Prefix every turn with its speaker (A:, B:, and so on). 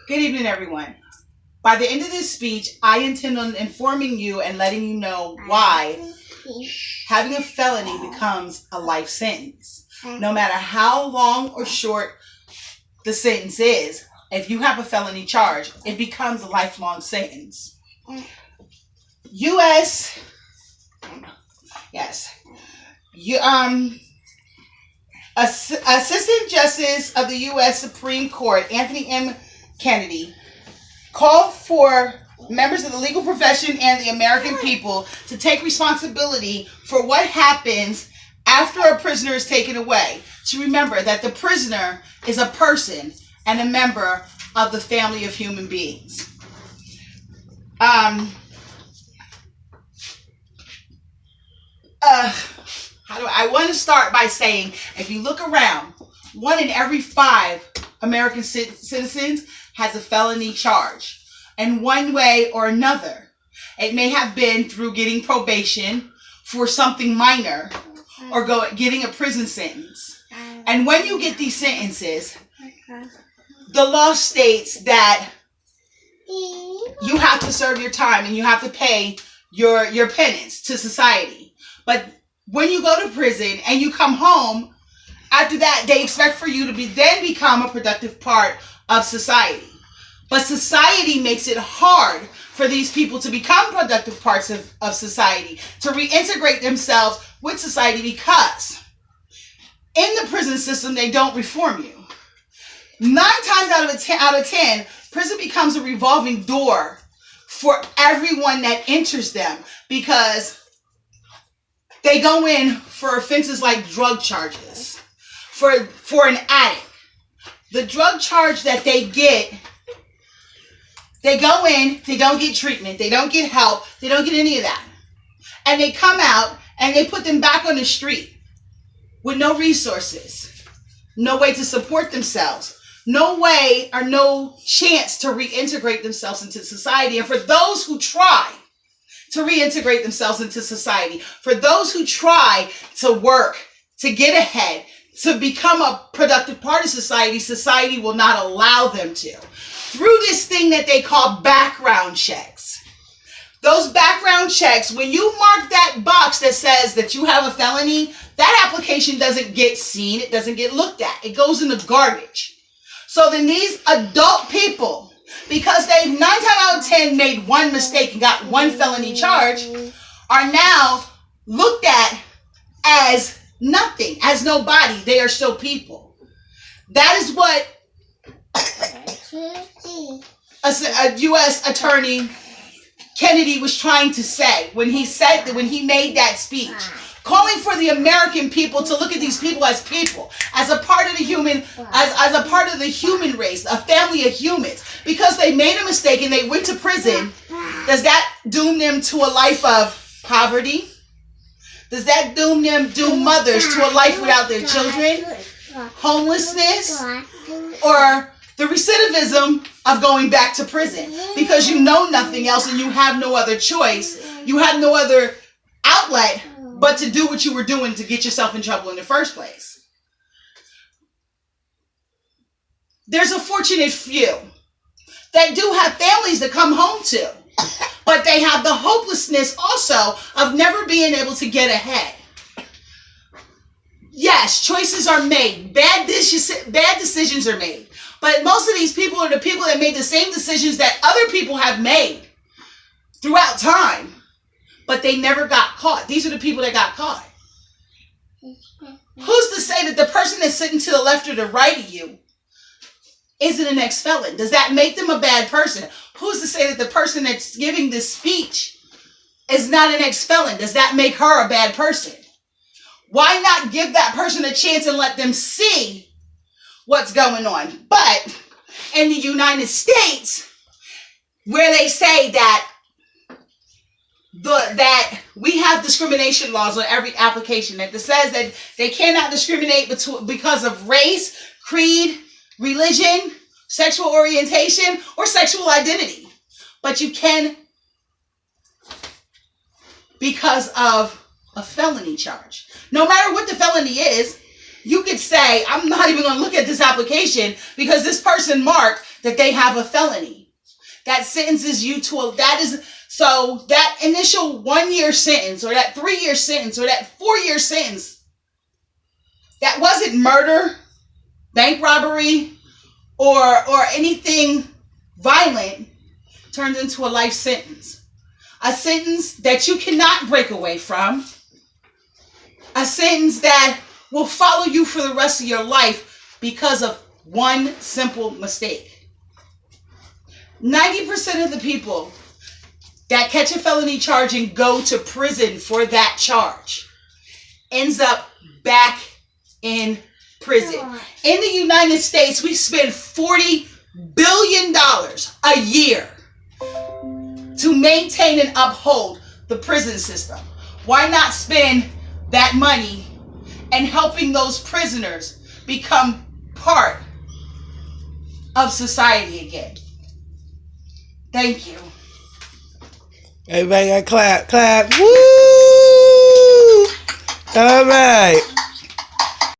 A: Good evening, everyone. By the end of this speech, I intend on informing you and letting you know why having a felony becomes a life sentence. No matter how long or short the sentence is, if you have a felony charge, it becomes a lifelong sentence. U.S. Yes. Assistant Justice of the U.S. Supreme Court, Anthony M. Kennedy, called for members of the legal profession and the American people to take responsibility for what happens after a prisoner is taken away. To remember that the prisoner is a person and a member of the family of human beings. I want to start by saying, if you look around, 1 in every 5 American citizens has a felony charge in one way or another. It may have been through getting probation for something minor or getting a prison sentence. And when you get these sentences, the law states that you have to serve your time and you have to pay your penance to society. But when you go to prison and you come home, after that, they expect for you to then become a productive part of society. But society makes it hard for these people to become productive parts of society, to reintegrate themselves with society, because in the prison system, they don't reform you. 9 times out of 10, prison becomes a revolving door for everyone that enters them, because they go in for offenses like drug charges. For an addict, the drug charge that they get, they go in, they don't get treatment, they don't get help, they don't get any of that. And they come out and they put them back on the street with no resources, no way to support themselves, no way or no chance to reintegrate themselves into society. And for those who try to reintegrate themselves into society, for those who try to work, to get ahead, to become a productive part of society, society will not allow them to. Through this thing that they call background checks. Those background checks, when you mark that box that says that you have a felony, that application doesn't get seen, it doesn't get looked at. It goes in the garbage. So then these adult people, because they've 9 times out of 10 made one mistake and got one felony charge, are now looked at as nothing, as nobody. They are still people. That is what a U.S. Attorney Kennedy was trying to say when he said that, when he made that speech, calling for the American people to look at these people, as a part of the human, as a part of the human race, a family of humans. Because they made a mistake and they went to prison, does that doom them to a life of poverty? Does that doom mothers to a life without their children? Homelessness? Or the recidivism of going back to prison because you know nothing else and you have no other choice. You have no other outlet but to do what you were doing to get yourself in trouble in the first place. There's a fortunate few that do have families to come home to, but they have the hopelessness also of never being able to get ahead. Yes, choices are made. Bad decisions are made. But most of these people are the people that made the same decisions that other people have made throughout time, but they never got caught. These are the people that got caught. Who's to say that the person that's sitting to the left or the right of you isn't an ex-felon? Does that make them a bad person? Who's to say that the person that's giving this speech is not an ex-felon? Does that make her a bad person? Why not give that person a chance and let them see what's going on? But in the United States, where they say that that we have discrimination laws on every application that says that they cannot discriminate because of race, creed, religion, sexual orientation, or sexual identity. But you can because of a felony charge. No matter what the felony is, you could say, I'm not even going to look at this application because this person marked that they have a felony. That sentences you to that initial 1-year sentence or that 3-year sentence or that 4-year sentence, that wasn't murder, bank robbery, or anything violent, turns into a life sentence. A sentence that you cannot break away from. A sentence that will follow you for the rest of your life because of one simple mistake. 90% of the people that catch a felony charge and go to prison for that charge ends up back in prison. In the United States, we spend $40 billion a year to maintain and uphold the prison system. Why not spend that money and helping those prisoners become part of society again? Thank you.
B: Everybody got clap. Woo! All right.